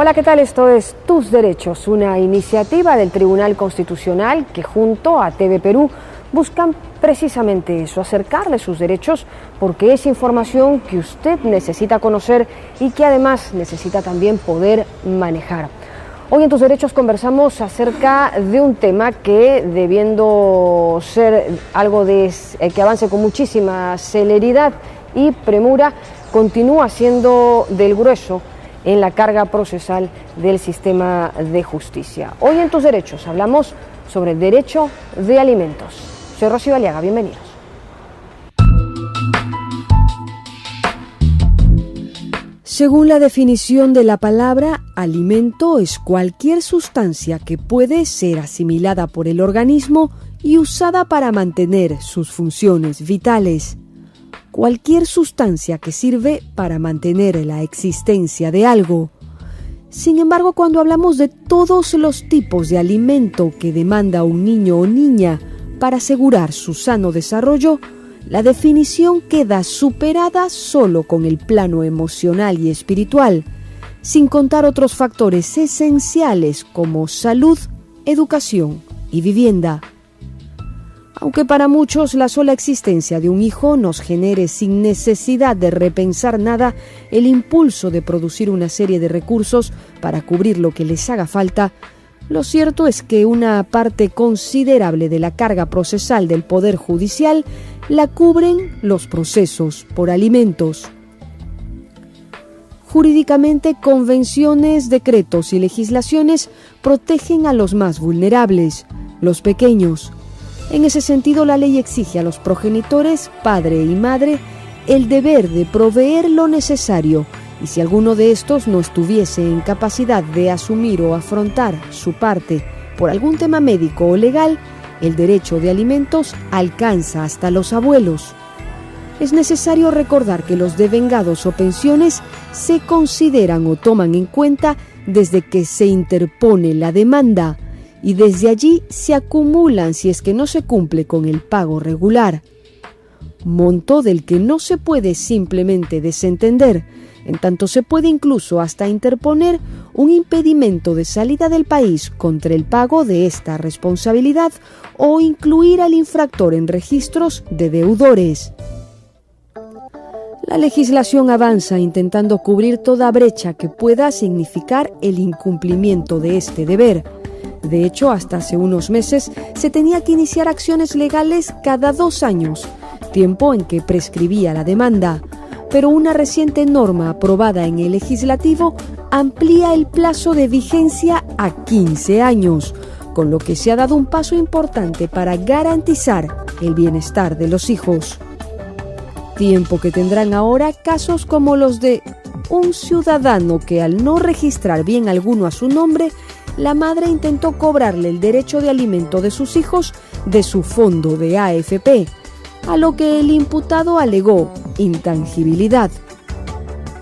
Hola, ¿qué tal? Esto es Tus Derechos, una iniciativa del Tribunal Constitucional que junto a TV Perú buscan precisamente eso, acercarle sus derechos, porque es información que usted necesita conocer y que además necesita también poder manejar. Hoy en Tus Derechos conversamos acerca de un tema que, debiendo ser algo que avance con muchísima celeridad y premura, continúa siendo del grueso en la carga procesal del sistema de justicia. Hoy en Tus Derechos hablamos sobre el derecho de alimentos. Soy Rocío Aliaga, bienvenidos. Según la definición de la palabra, alimento es cualquier sustancia que puede ser asimilada por el organismo y usada para mantener sus funciones vitales. Cualquier sustancia que sirve para mantener la existencia de algo. Sin embargo, cuando hablamos de todos los tipos de alimento que demanda un niño o niña para asegurar su sano desarrollo, la definición queda superada solo con el plano emocional y espiritual, sin contar otros factores esenciales como salud, educación y vivienda. Aunque para muchos la sola existencia de un hijo nos genere sin necesidad de repensar nada el impulso de producir una serie de recursos para cubrir lo que les haga falta, lo cierto es que una parte considerable de la carga procesal del Poder Judicial la cubren los procesos por alimentos. Jurídicamente, convenciones, decretos y legislaciones protegen a los más vulnerables, los pequeños. En ese sentido, la ley exige a los progenitores, padre y madre, el deber de proveer lo necesario, y si alguno de estos no estuviese en capacidad de asumir o afrontar su parte por algún tema médico o legal, el derecho de alimentos alcanza hasta los abuelos. Es necesario recordar que los devengados o pensiones se consideran o toman en cuenta desde que se interpone la demanda, y desde allí se acumulan si es que no se cumple con el pago regular. Monto del que no se puede simplemente desentender, en tanto se puede incluso hasta interponer un impedimento de salida del país contra el pago de esta responsabilidad o incluir al infractor en registros de deudores. La legislación avanza intentando cubrir toda brecha que pueda significar el incumplimiento de este deber. De hecho, hasta hace unos meses se tenía que iniciar acciones legales cada 2 años, tiempo en que prescribía la demanda. Pero una reciente norma aprobada en el legislativo amplía el plazo de vigencia a 15 años, con lo que se ha dado un paso importante para garantizar el bienestar de los hijos. Tiempo que tendrán ahora casos como los de un ciudadano que, al no registrar bien alguno a su nombre, la madre intentó cobrarle el derecho de alimento de sus hijos de su fondo de AFP, a lo que el imputado alegó intangibilidad.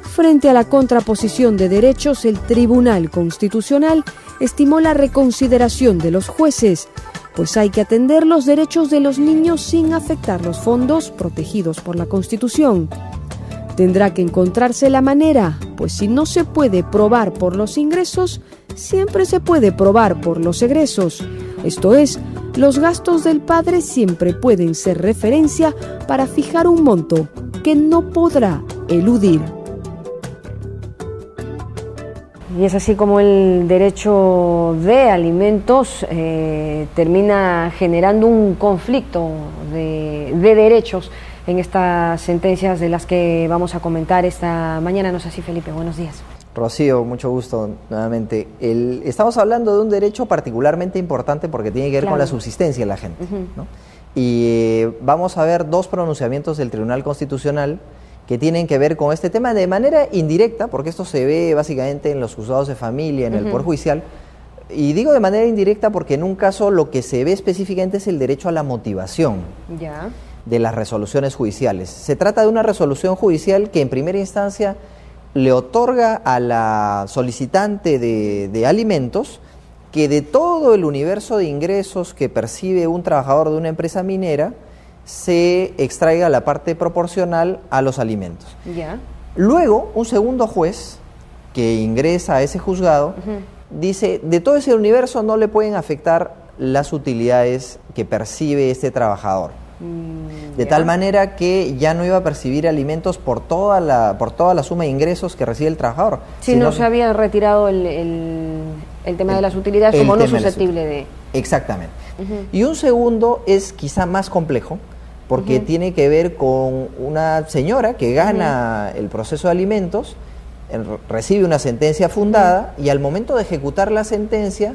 Frente a la contraposición de derechos, el Tribunal Constitucional estimó la reconsideración de los jueces, pues hay que atender los derechos de los niños sin afectar los fondos protegidos por la Constitución. Tendrá que encontrarse la manera, pues si no se puede probar por los ingresos, siempre se puede probar por los egresos. Esto es, los gastos del padre siempre pueden ser referencia para fijar un monto que no podrá eludir. Y es así como el derecho de alimentos termina generando un conflicto de derechos en estas sentencias de las que vamos a comentar esta mañana. ¿No es así, Felipe? Buenos días. Rocío, mucho gusto nuevamente. Estamos hablando de un derecho particularmente importante porque tiene que ver con la subsistencia de la gente, ¿no? Y vamos a ver 2 pronunciamientos del Tribunal Constitucional que tienen que ver con este tema de manera indirecta, porque esto se ve básicamente en los juzgados de familia, en el Poder Judicial. Y digo de manera indirecta porque en un caso lo que se ve específicamente es el derecho a la motivación de las resoluciones judiciales. Se trata de una resolución judicial que en primera instancia le otorga a la solicitante de alimentos que de todo el universo de ingresos que percibe un trabajador de una empresa minera se extraiga la parte proporcional a los alimentos. Luego, un segundo juez que ingresa a ese juzgado, dice, de todo ese universo no le pueden afectar las utilidades que percibe este trabajador. De tal manera que ya no iba a percibir alimentos por toda la suma de ingresos que recibe el trabajador. Si no se había retirado el tema de las utilidades como no susceptible de... Exactamente. Y un segundo es quizá más complejo, porque tiene que ver con una señora que gana el proceso de alimentos, recibe una sentencia fundada y al momento de ejecutar la sentencia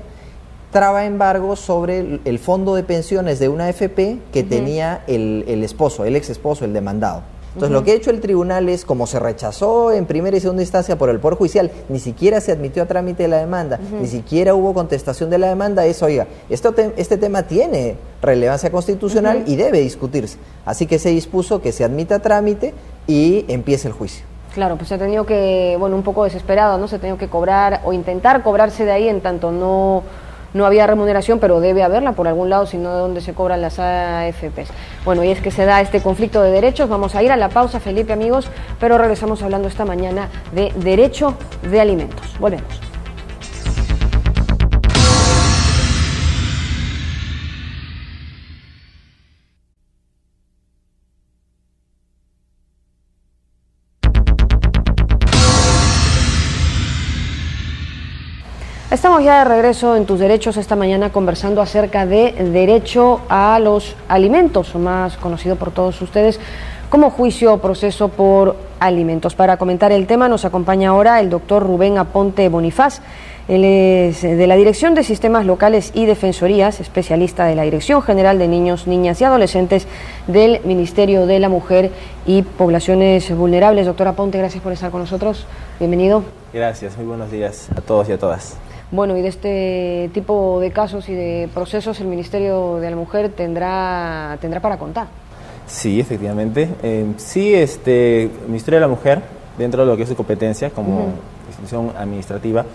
traba embargo sobre el fondo de pensiones de una AFP que tenía el esposo, el ex esposo, el demandado. Entonces lo que ha hecho el tribunal es, como se rechazó en primera y segunda instancia por el Poder Judicial, ni siquiera se admitió a trámite de la demanda, ni siquiera hubo contestación de la demanda, es, oiga, este tema tiene relevancia constitucional y debe discutirse. Así que se dispuso que se admita a trámite y empiece el juicio. Claro, pues se ha tenido que, bueno, un poco desesperado, ¿no? Se ha tenido que cobrar o intentar cobrarse de ahí, en tanto no había remuneración, pero debe haberla por algún lado, si no de dónde se cobran las AFPs. Bueno, y es que se da este conflicto de derechos. Vamos a ir a la pausa, Felipe, amigos, pero regresamos hablando esta mañana de derecho de alimentos. Volvemos. Estamos ya de regreso en Tus Derechos esta mañana conversando acerca de derecho a los alimentos, o más conocido por todos ustedes como juicio o proceso por alimentos. Para comentar el tema nos acompaña ahora el doctor Rubén Aponte Bonifaz. Él es de la Dirección de Sistemas Locales y Defensorías, especialista de la Dirección General de Niños, Niñas y Adolescentes del Ministerio de la Mujer y Poblaciones Vulnerables. Doctor Aponte, gracias por estar con nosotros. Bienvenido. Gracias, muy buenos días a todos y a todas. Bueno, y de este tipo de casos y de procesos el Ministerio de la Mujer tendrá para contar. Sí, efectivamente. El Ministerio de la Mujer, dentro de lo que es su competencia como institución administrativa,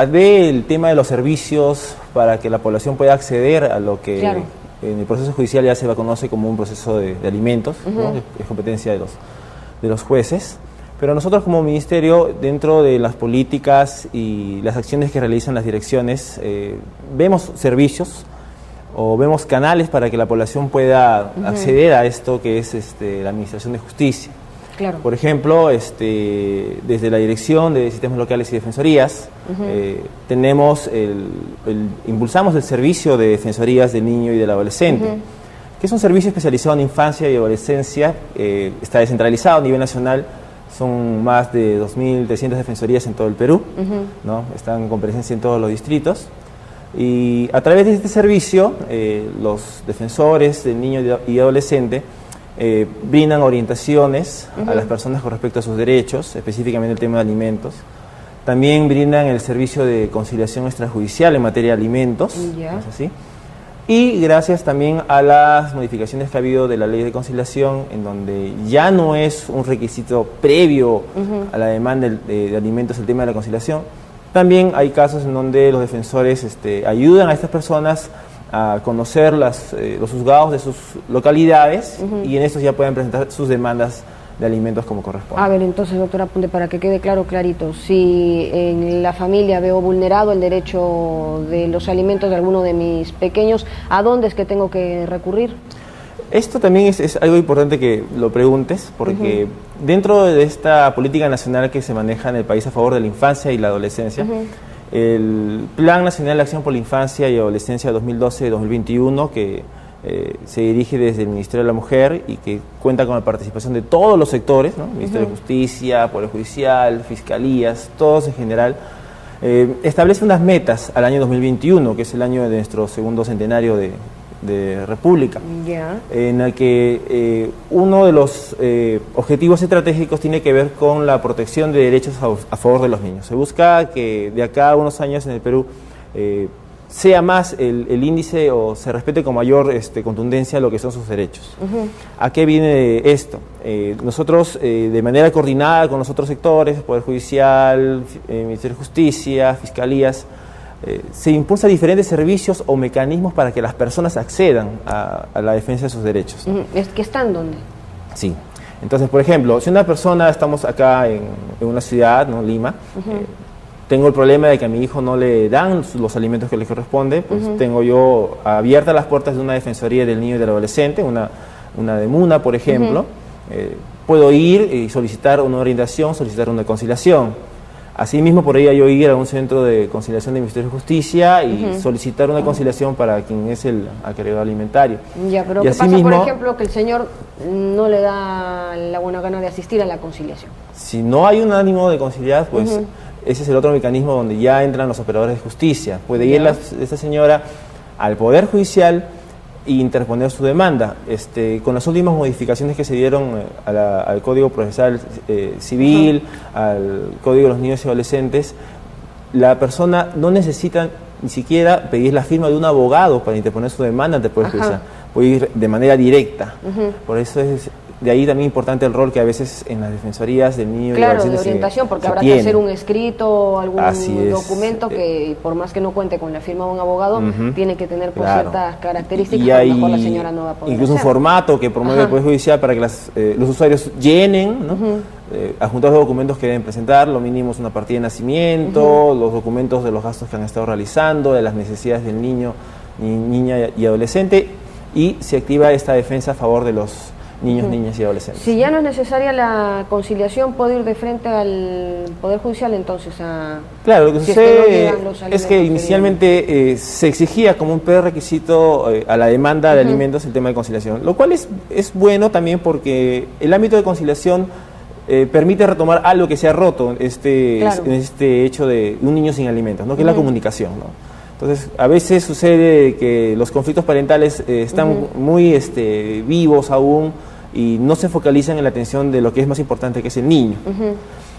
ve el tema de los servicios para que la población pueda acceder a lo que en el proceso judicial ya se conoce como un proceso de alimentos, ¿no? Es competencia de los jueces. Pero nosotros como ministerio, dentro de las políticas y las acciones que realizan las direcciones, vemos servicios o vemos canales para que la población pueda acceder a esto que es la Administración de Justicia. Claro. Por ejemplo, desde la Dirección de Sistemas Locales y Defensorías, impulsamos el servicio de defensorías del niño y del adolescente, que es un servicio especializado en infancia y adolescencia, está descentralizado a nivel nacional. Son más de 2.300 defensorías en todo el Perú, ¿no? Están con presencia en todos los distritos. Y a través de este servicio, los defensores del niño y adolescente brindan orientaciones a las personas con respecto a sus derechos, específicamente el tema de alimentos. También brindan el servicio de conciliación extrajudicial en materia de alimentos, ¿no es así? Y gracias también a las modificaciones que ha habido de la ley de conciliación, en donde ya no es un requisito previo a la demanda de alimentos el tema de la conciliación, también hay casos en donde los defensores ayudan a estas personas a conocer los juzgados de sus localidades y en estos ya pueden presentar sus demandas de alimentos como corresponde. A ver, entonces, doctor Aponte, para que quede clarito, si en la familia veo vulnerado el derecho de los alimentos de alguno de mis pequeños, ¿a dónde es que tengo que recurrir? Esto también es algo importante que lo preguntes, porque dentro de esta política nacional que se maneja en el país a favor de la infancia y la adolescencia, el Plan Nacional de Acción por la Infancia y Adolescencia 2012-2021, que se dirige desde el Ministerio de la Mujer y que cuenta con la participación de todos los sectores, ¿no? Ministerio de Justicia, Poder Judicial, Fiscalías, todos en general, establece unas metas al año 2021, que es el año de nuestro segundo centenario de República, en el que uno de los objetivos estratégicos tiene que ver con la protección de derechos a favor de los niños. Se busca que de acá a unos años en el Perú sea más el índice o se respete con mayor contundencia lo que son sus derechos. ¿A qué viene esto? Nosotros, de manera coordinada con los otros sectores, Poder Judicial, Ministerio de Justicia, Fiscalías, se impulsan diferentes servicios o mecanismos para que las personas accedan a la defensa de sus derechos. ¿Es que están dónde? Sí. Entonces, por ejemplo, si una persona, estamos acá en una ciudad, ¿no? Lima, tengo el problema de que a mi hijo no le dan los alimentos que le corresponde, pues tengo yo abiertas las puertas de una defensoría del niño y del adolescente, una de MUNA, por ejemplo. Puedo ir y solicitar una orientación, solicitar una conciliación. Asimismo, podría yo ir a un centro de conciliación del Ministerio de Justicia y solicitar una conciliación para quien es el acreedor alimentario. Ya, pero ¿qué pasa, por ejemplo, que el señor no le da la buena gana de asistir a la conciliación? Si no hay un ánimo de conciliar, pues ese es el otro mecanismo donde ya entran los operadores de justicia. Puede ir esta señora al Poder Judicial e interponer su demanda. Con las últimas modificaciones que se dieron al Código Procesal Civil, al Código de los Niños y Adolescentes, la persona no necesita ni siquiera pedir la firma de un abogado para interponer su demanda ante el Poder Judicial. Puede ir de manera directa. Por eso es de ahí también importante el rol que a veces en las defensorías del niño y de orientación, porque habrá que hacer un escrito, algún documento que por más que no cuente con la firma de un abogado, tiene que tener ciertas características y hay a lo mejor la señora no va a poder incluso un formato que promueve el Poder Judicial para que los usuarios llenen, ¿no? Adjuntar los documentos que deben presentar, lo mínimo es una partida de nacimiento, los documentos de los gastos que han estado realizando, de las necesidades del niño, niña y adolescente, y se activa esta defensa a favor de los niños, niñas y adolescentes. Si ya no es necesaria la conciliación, ¿puedo ir de frente al Poder Judicial entonces Claro, lo que sucede es que inicialmente se exigía como un prerequisito a la demanda de alimentos el tema de conciliación, lo cual es bueno también porque el ámbito de conciliación permite retomar algo que se ha roto en este hecho de un niño sin alimentos, ¿no? Que es la comunicación, ¿no? Entonces, a veces sucede que los conflictos parentales están muy vivos aún y no se focalizan en la atención de lo que es más importante, que es el niño.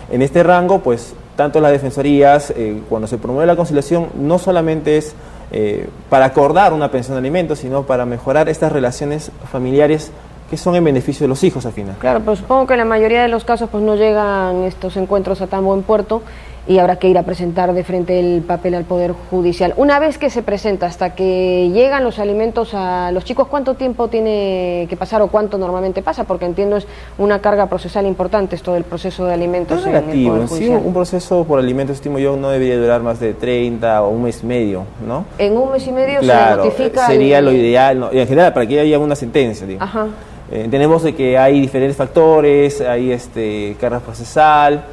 En este rango, pues, tanto las defensorías, cuando se promueve la conciliación, no solamente es para acordar una pensión de alimentos, sino para mejorar estas relaciones familiares que son en beneficio de los hijos al final. Claro, pero supongo que en la mayoría de los casos pues no llegan estos encuentros a tan buen puerto y habrá que ir a presentar de frente el papel al Poder Judicial. Una vez que se presenta, hasta que llegan los alimentos a los chicos, ¿cuánto tiempo tiene que pasar o cuánto normalmente pasa? Porque entiendo es una carga procesal importante esto del proceso de alimentos en el Poder Judicial. Sí, un proceso por alimentos, estimo yo, no debería durar más de 30 o un mes y medio, ¿no? En un mes y medio se notifica... sería lo ideal, ¿no? Y en general, para que haya una sentencia, digo. Entendemos de que hay diferentes factores, hay carga procesal,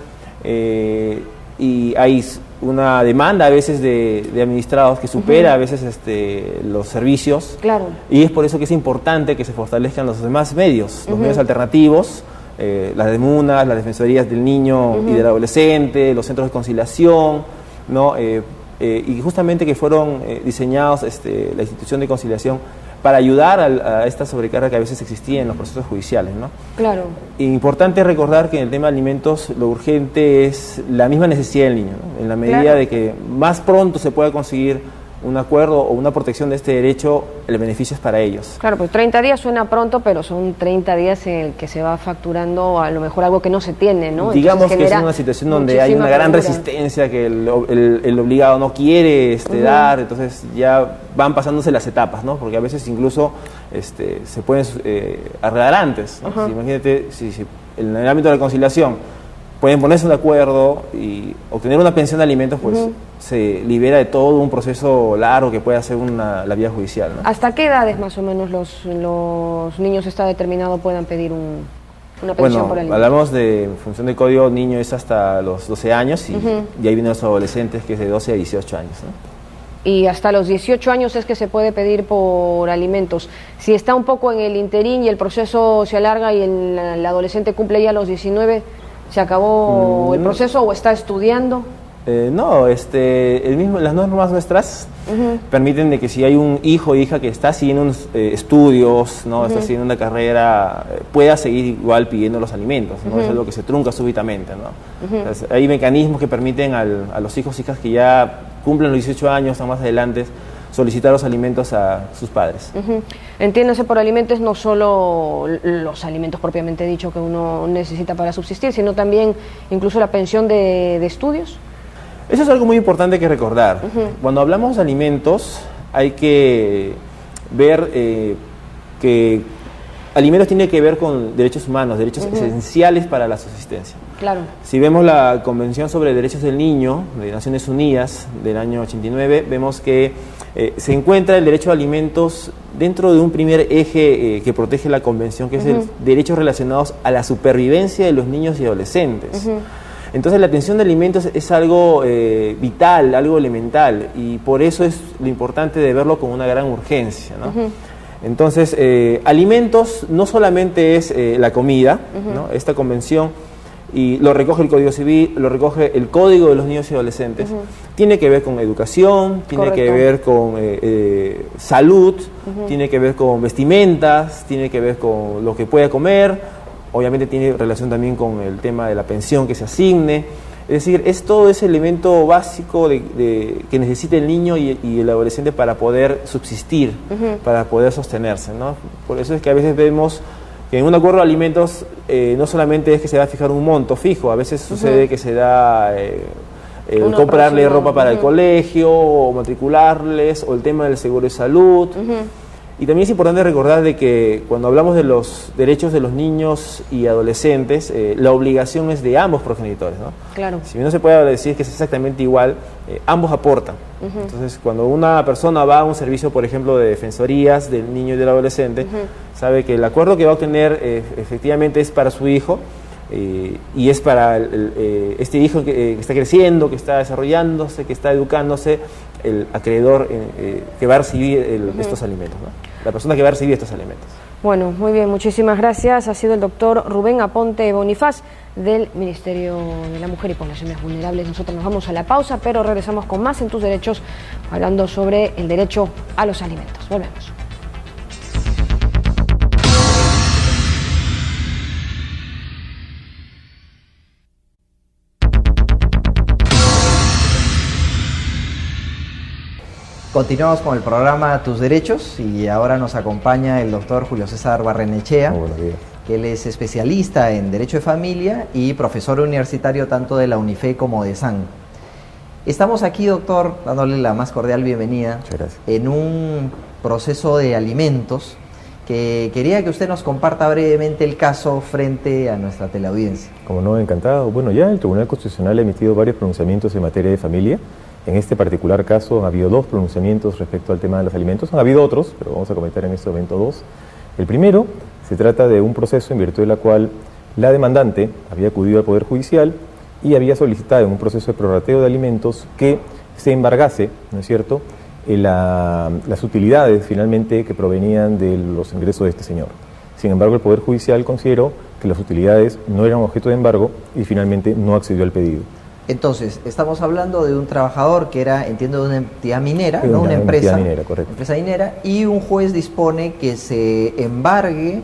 y hay una demanda a veces de administrados que supera a veces los servicios. Claro. Y es por eso que es importante que se fortalezcan los demás medios, los medios alternativos, las DEMUNAS, las defensorías del niño y del adolescente, los centros de conciliación, ¿no? Y justamente que fueron diseñados la institución de conciliación para ayudar a esta sobrecarga que a veces existía en los procesos judiciales, ¿no? Claro. Importante recordar que en el tema de alimentos lo urgente es la misma necesidad del niño, ¿no? En la medida de que más pronto se pueda conseguir un acuerdo o una protección de este derecho, el beneficio es para ellos. Claro, pues 30 días suena pronto, pero son 30 días en el que se va facturando a lo mejor algo que no se tiene, ¿no? Digamos que es una situación donde hay una gran resistencia, que el obligado no quiere dar, entonces ya van pasándose las etapas, ¿no? Porque a veces incluso se pueden arreglar antes, ¿no? Imagínate, si en el ámbito de la conciliación pueden ponerse de acuerdo y obtener una pensión de alimentos, pues se libera de todo un proceso largo que puede hacer la vía judicial, ¿no? ¿Hasta qué edades más o menos los niños está determinado puedan pedir una pensión por alimentos? Hablamos en función del código, niño es hasta los 12 años y ahí vienen los adolescentes, que es de 12 a 18 años, ¿no? Y hasta los 18 años es que se puede pedir por alimentos. Si está un poco en el interín y el proceso se alarga y el adolescente cumple ya los 19, ¿se acabó el proceso o está estudiando? No, las normas nuestras permiten de que si hay un hijo o hija que está siguiendo unos estudios, ¿no? Está siguiendo una carrera, pueda seguir igual pidiendo los alimentos, ¿no? Eso es lo que se trunca súbitamente, ¿no? Entonces, hay mecanismos que permiten a los hijos y hijas que ya cumplen los 18 años, están más adelante, solicitar los alimentos a sus padres. Entiéndase por alimentos no solo los alimentos propiamente dicho que uno necesita para subsistir, sino también incluso la pensión de estudios. Eso es algo muy importante que recordar. Cuando hablamos de alimentos hay que ver que alimentos tiene que ver con derechos humanos, derechos esenciales para la subsistencia. Claro. Si vemos la Convención sobre Derechos del Niño de Naciones Unidas del año 89, vemos que se encuentra el derecho a alimentos dentro de un primer eje que protege la Convención, que es el derechos relacionados a la supervivencia de los niños y adolescentes. Entonces la atención de alimentos es algo vital, algo elemental, y por eso es lo importante de verlo con una gran urgencia, ¿no? Entonces, alimentos no solamente es la comida, ¿no? Esta convención, y lo recoge el Código Civil, lo recoge el Código de los Niños y Adolescentes, tiene que ver con educación, tiene que ver con salud, tiene que ver con vestimentas, tiene que ver con lo que pueda comer. Obviamente tiene relación también con el tema de la pensión que se asigne. Es decir, es todo ese elemento básico que necesita el niño y el adolescente para poder subsistir, para poder sostenerse, ¿no? Por eso es que a veces vemos que en un acuerdo de alimentos no solamente es que se va a fijar un monto fijo, a veces sucede que se da comprarle ropa para el colegio, o matricularles, o el tema del seguro de salud. Y también es importante recordar de que cuando hablamos de los derechos de los niños y adolescentes, la obligación es de ambos progenitores, ¿no? Claro. Si bien no se puede decir que es exactamente igual, ambos aportan. Entonces, cuando una persona va a un servicio, por ejemplo, de defensorías del niño y del adolescente, sabe que el acuerdo que va a obtener efectivamente es para su hijo, y es para este hijo que está creciendo, que está desarrollándose, que está educándose, el acreedor que va a recibir estos alimentos, ¿no? La persona que va a recibir estos alimentos. Bueno, muy bien, muchísimas gracias. Ha sido el doctor Rubén Aponte Bonifaz del Ministerio de la Mujer y Poblaciones Vulnerables. Nosotros nos vamos a la pausa, pero regresamos con más en Tus Derechos, hablando sobre el derecho a los alimentos. Volvemos. Continuamos con el programa Tus Derechos y ahora nos acompaña el doctor Julio César Barrenechea, que él es especialista en Derecho de Familia y profesor universitario tanto de la UNIFE como de SAN. Estamos aquí, doctor, dándole la más cordial bienvenida en un proceso de alimentos que quería que usted nos comparta brevemente el caso frente a nuestra teleaudiencia. Como no, encantado. Bueno, ya el Tribunal Constitucional ha emitido varios pronunciamientos en materia de familia. En este particular caso ha habido 2 pronunciamientos respecto al tema de los alimentos. Han habido otros, pero vamos a comentar en este momento 2. El primero se trata de un proceso en virtud de la cual la demandante había acudido al Poder Judicial y había solicitado en un proceso de prorrateo de alimentos que se embargase, ¿no es cierto?, las utilidades finalmente que provenían de los ingresos de este señor. Sin embargo, el Poder Judicial consideró que las utilidades no eran objeto de embargo y finalmente no accedió al pedido. Entonces, estamos hablando de un trabajador que era, entiendo, de una entidad minera, ¿no? Una empresa minera, correcto. Empresa minera, y un juez dispone que se embargue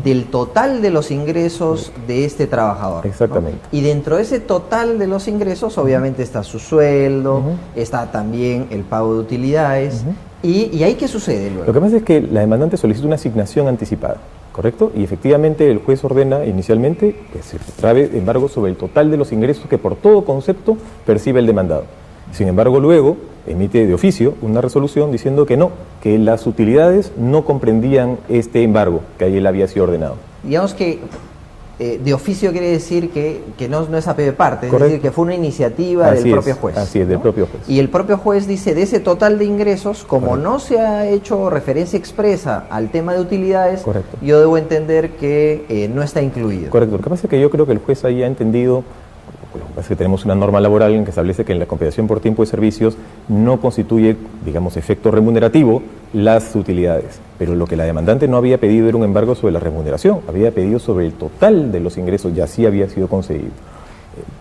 del total de los ingresos de este trabajador, exactamente, ¿no? Y dentro de ese total de los ingresos, obviamente está su sueldo, está también el pago de utilidades, y ahí ¿qué sucede luego? Lo que pasa es que la demandante solicita una asignación anticipada, ¿correcto? Y efectivamente el juez ordena inicialmente que se trabe embargo sobre el total de los ingresos que por todo concepto percibe el demandado. Sin embargo, luego emite de oficio una resolución diciendo que no, que las utilidades no comprendían este embargo, que ahí él había sido ordenado. Digamos que de oficio quiere decir que no es a pie de parte, es correcto, decir, que fue una iniciativa del propio juez. Así es, ¿no? Del propio juez. Y el propio juez dice, de ese total de ingresos, como correcto, no se ha hecho referencia expresa al tema de utilidades, correcto, yo debo entender que no está incluido. Correcto, lo que pasa es que yo creo que el juez ahí ha entendido. Lo que pasa es que tenemos una norma laboral en que establece que en la compensación por tiempo de servicios no constituye, digamos, efecto remunerativo las utilidades. Pero lo que la demandante no había pedido era un embargo sobre la remuneración, había pedido sobre el total de los ingresos, y así había sido concedido.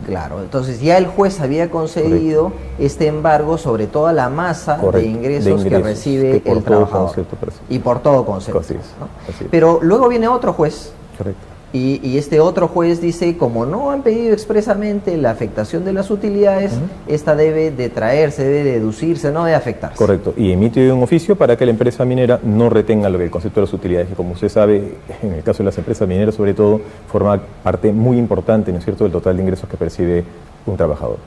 Claro, entonces ya el juez había concedido este embargo sobre toda la masa de ingresos que recibe el trabajador. Y por todo concepto. Así es, ¿no? así es. Pero luego viene otro juez. Correcto. Y este otro juez dice, como no han pedido expresamente la afectación de las utilidades, esta debe de traerse, debe deducirse, no debe afectarse. Correcto, y emite un oficio para que la empresa minera no retenga lo que el concepto de las utilidades, que como usted sabe, en el caso de las empresas mineras sobre todo, forma parte muy importante, ¿no es cierto?, del total de ingresos que percibe un trabajador.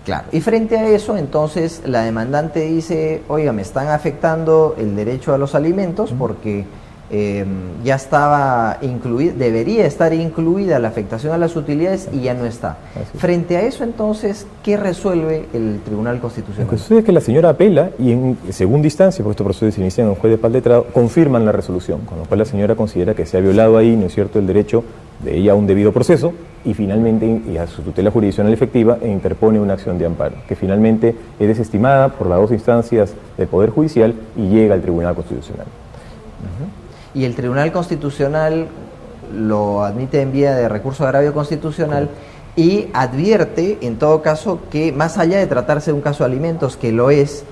Claro, y frente a eso, entonces, la demandante dice, oiga, me están afectando el derecho a los alimentos porque ya estaba incluida, debería estar incluida la afectación a las utilidades y ya no está. Frente a eso, entonces, ¿qué resuelve el Tribunal Constitucional? Lo que sucede es que la señora apela y en segunda instancia, porque estos procesos se inician en un juez de paz letrado, confirman la resolución, con lo cual la señora considera que se ha violado ahí, ¿no es cierto?, el derecho de ella a un debido proceso y finalmente y a su tutela jurisdiccional efectiva e interpone una acción de amparo, que finalmente es desestimada por las dos instancias del Poder Judicial y llega al Tribunal Constitucional. Y el Tribunal Constitucional lo admite en vía de recurso de agravio constitucional y advierte, en todo caso, que más allá de tratarse de un caso de alimentos, que lo es,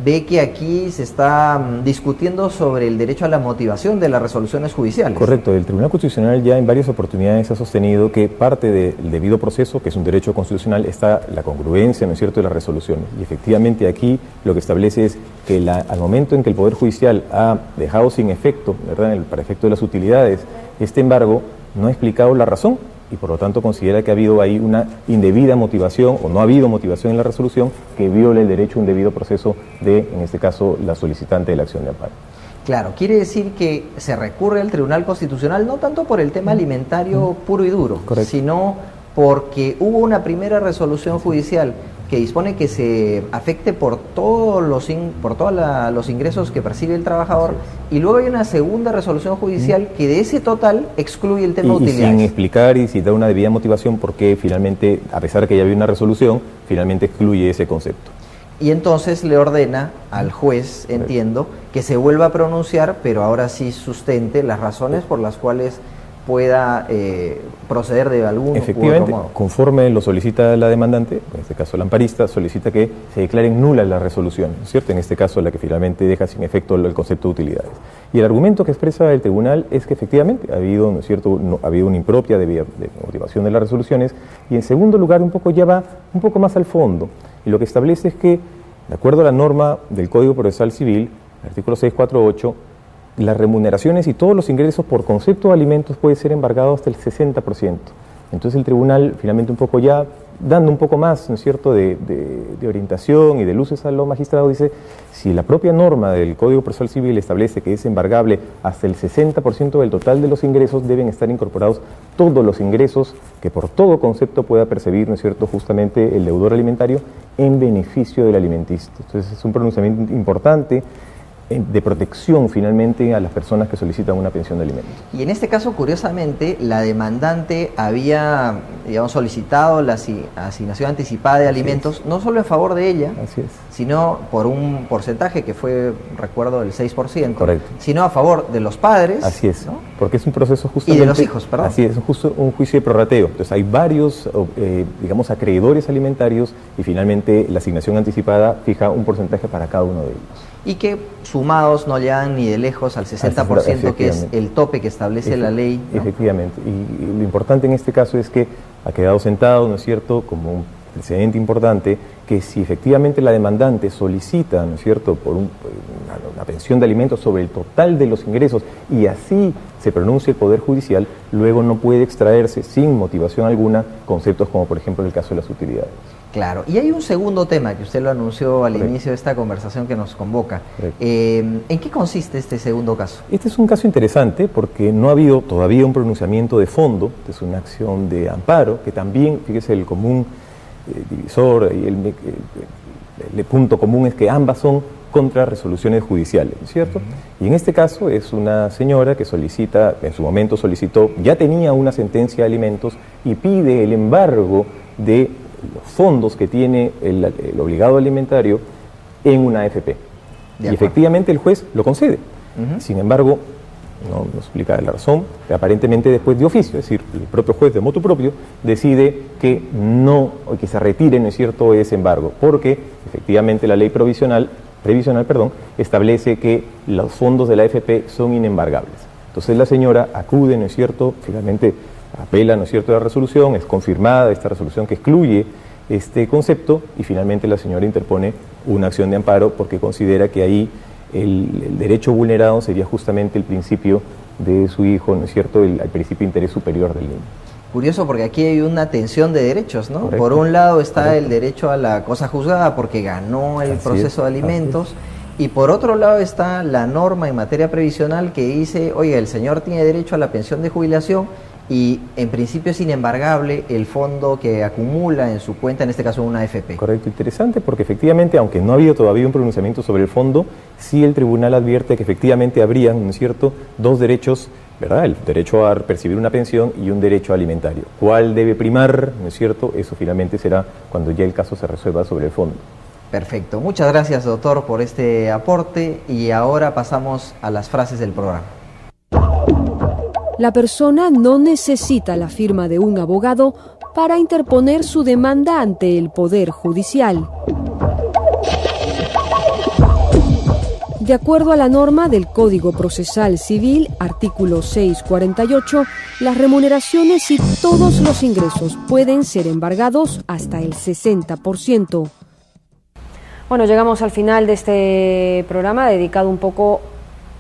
ve que aquí se está discutiendo sobre el derecho a la motivación de las resoluciones judiciales. Correcto, el Tribunal Constitucional ya en varias oportunidades ha sostenido que parte del debido proceso, que es un derecho constitucional, está la congruencia, ¿no es cierto?, de las resoluciones. Y efectivamente aquí lo que establece es que al momento en que el Poder Judicial ha dejado sin efecto, ¿verdad?, para efecto de las utilidades, este embargo no ha explicado la razón y por lo tanto considera que ha habido ahí una indebida motivación o no ha habido motivación en la resolución que viola el derecho a un debido proceso de, en este caso, la solicitante de la acción de amparo. Claro, quiere decir que se recurre al Tribunal Constitucional no tanto por el tema alimentario puro y duro, correcto, sino porque hubo una primera resolución judicial que dispone que se afecte por todos los ingresos que percibe el trabajador, y luego hay una segunda resolución judicial que de ese total excluye el tema de y utilidades. sin explicar y sin dar una debida motivación porque finalmente, a pesar de que ya había una resolución, finalmente excluye ese concepto. Y entonces le ordena al juez, entiendo, que se vuelva a pronunciar, pero ahora sí sustente las razones por las cuales pueda proceder de algún Efectivamente, u otro modo. conforme lo solicita la demandante, en este caso la amparista, solicita que se declaren nulas las resoluciones, ¿cierto? En este caso la que finalmente deja sin efecto el concepto de utilidades. Y el argumento que expresa el tribunal es que efectivamente ha habido, ¿no es cierto?, ha habido una impropia de motivación de las resoluciones, y en segundo lugar ya va un poco más al fondo, y lo que establece es que, de acuerdo a la norma del Código Procesal Civil, artículo 648, las remuneraciones y todos los ingresos por concepto de alimentos pueden ser embargados hasta el 60%. Entonces el tribunal finalmente un poco ya, dando un poco más, ¿no es cierto?, de orientación y de luces a los magistrados, dice, si la propia norma del Código Procesal Civil establece que es embargable hasta el 60% del total de los ingresos, deben estar incorporados todos los ingresos que por todo concepto pueda percibir, ¿no es cierto?, justamente el deudor alimentario en beneficio del alimentista. Entonces es un pronunciamiento importante de protección finalmente a las personas que solicitan una pensión de alimentos. Y en este caso, curiosamente, la demandante había, digamos, solicitado la asignación anticipada de alimentos, no solo en favor de ella, sino por un porcentaje que fue, recuerdo, del 6%, correcto, sino a favor de los padres. Así es, ¿no?, porque es un proceso justamente... Y de los hijos, perdón. Así es, justo un juicio de prorrateo. Entonces hay varios, digamos, acreedores alimentarios y finalmente la asignación anticipada fija un porcentaje para cada uno de ellos. Y que sumados no llegan ni de lejos al 60%, que es el tope que establece la ley, ¿no? Efectivamente, y lo importante en este caso es que ha quedado sentado, ¿no es cierto?, como un precedente importante, que si efectivamente la demandante solicita, ¿no es cierto?, por una pensión de alimentos sobre el total de los ingresos y así se pronuncia el Poder Judicial, luego no puede extraerse sin motivación alguna conceptos como por ejemplo el caso de las utilidades. Claro, y hay un segundo tema que usted lo anunció al Correcto. inicio de esta conversación que nos convoca. Correcto. ¿En qué consiste este segundo caso? Este es un caso interesante porque no ha habido todavía un pronunciamiento de fondo, es una acción de amparo, que también, fíjese, el común divisor y el punto común es que ambas son contra resoluciones judiciales, ¿cierto? Y en este caso es una señora que solicita, en su momento solicitó, ya tenía una sentencia de alimentos y pide el embargo de los fondos que tiene el obligado alimentario en una AFP. Y efectivamente el juez lo concede. Sin embargo, no explica la razón, que aparentemente después de oficio, es decir, el propio juez de motu propio decide que no, o que se retire, ¿no es cierto?, ese embargo, porque efectivamente la ley previsional, establece que los fondos de la AFP son inembargables. Entonces la señora acude, ¿no es cierto?, finalmente apela, ¿no es cierto?, a la resolución, es confirmada esta resolución que excluye este concepto y finalmente la señora interpone una acción de amparo porque considera que ahí el derecho vulnerado sería justamente el principio de su hijo, ¿no es cierto?, el principio de interés superior del niño. Curioso porque aquí hay una tensión de derechos, ¿no? Correcto. Por un lado está el derecho a la cosa juzgada porque ganó el proceso de alimentos Y por otro lado está la norma en materia previsional que dice, oiga, el señor tiene derecho a la pensión de jubilación y en principio es inembargable el fondo que acumula en su cuenta, en este caso una AFP. Correcto, interesante, porque efectivamente, aunque no ha habido todavía un pronunciamiento sobre el fondo, sí el tribunal advierte que efectivamente habrían, ¿no es cierto?, dos derechos, ¿verdad?, el derecho a percibir una pensión y un derecho alimentario. ¿Cuál debe primar, no es cierto? Eso finalmente será cuando ya el caso se resuelva sobre el fondo. Perfecto, muchas gracias, doctor, por este aporte, y ahora pasamos a las frases del programa. La persona no necesita la firma de un abogado para interponer su demanda ante el Poder Judicial. De acuerdo a la norma del Código Procesal Civil, artículo 648, las remuneraciones y todos los ingresos pueden ser embargados hasta el 60%. Bueno, llegamos al final de este programa dedicado un poco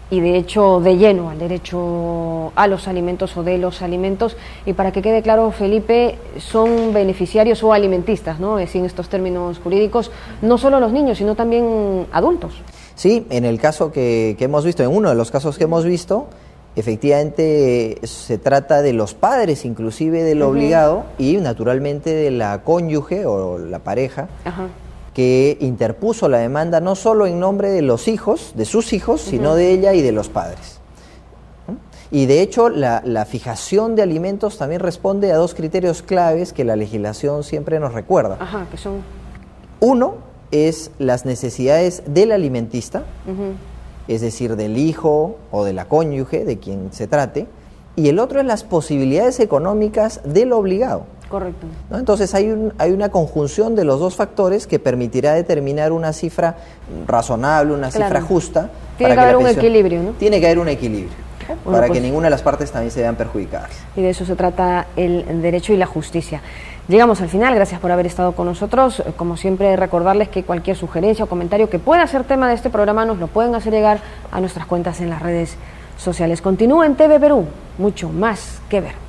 y de hecho de lleno al derecho a los alimentos o de los alimentos, y para que quede claro, Felipe, son beneficiarios o alimentistas, ¿no? Es en estos términos jurídicos, no solo los niños, sino también adultos. Sí, en el caso que hemos visto, en uno de los casos que hemos visto, efectivamente se trata de los padres inclusive del obligado y naturalmente de la cónyuge o la pareja. Ajá. Que interpuso la demanda no solo en nombre de los hijos, de sus hijos, sino de ella y de los padres. Y de hecho la fijación de alimentos también responde a dos criterios claves que la legislación siempre nos recuerda. Ajá, que son... Uno es las necesidades del alimentista, es decir, del hijo o de la cónyuge, de quien se trate, y el otro es las posibilidades económicas del obligado. Correcto. ¿No? Entonces hay una conjunción de los dos factores que permitirá determinar una cifra razonable, una cifra justa. Tiene que haber un equilibrio, ¿no? Tiene que haber un equilibrio, bueno, para que ninguna de las partes también se vean perjudicadas. Y de eso se trata el derecho y la justicia. Llegamos al final, gracias por haber estado con nosotros. Como siempre, recordarles que cualquier sugerencia o comentario que pueda ser tema de este programa nos lo pueden hacer llegar a nuestras cuentas en las redes sociales. Continúa en TV Perú, mucho más que ver.